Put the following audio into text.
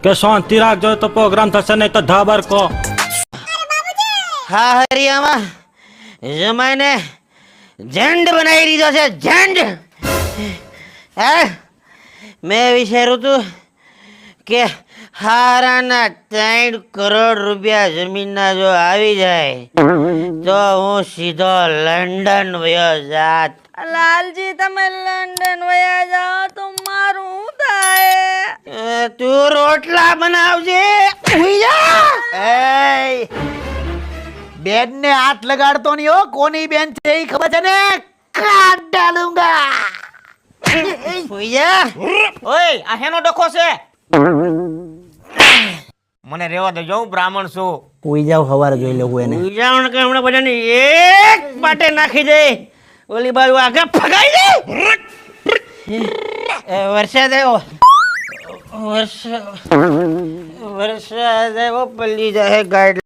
કે શાંતિ રાખજો તો પ્રોગ્રામ થશે નહીં તો ધાબર કો. હા હરિયામાં જમાઈને ઝંડ બનાવી દીધો છે ઝંડ. હા મેં વિચાર્યું તું કે હારાના 3 કરોડ રૂપિયા જમીનના જો આવી જાય તો હું સીધો લંડન વયો જાત. લાલજી તમે લંડન વયા જાઓ તો મારું શું થાય? તું રોટલા બનાવજે. હુઈ જા. એ બેન ને હાથ લગાડતો નહીં હો. કોની બેન છે એ ખબર છે ને? કાટ ડાલુંગા. હુઈ જા. ઓય આ હેનો ડખો છે. મને રેવા દે, હું બ્રાહ્મણ છું. હુઈ જાવ, સવારે જોઈ લેવું એને. હુઈ જાવ ને કે હમણાં બધાને એક પાટે નાખી દે. ઓલી બાજુ આગળ ફગાઈ દે. વરસાદ આવ્યો. વરસાદ આવ્યો, પલ્લી જાય ગાડી.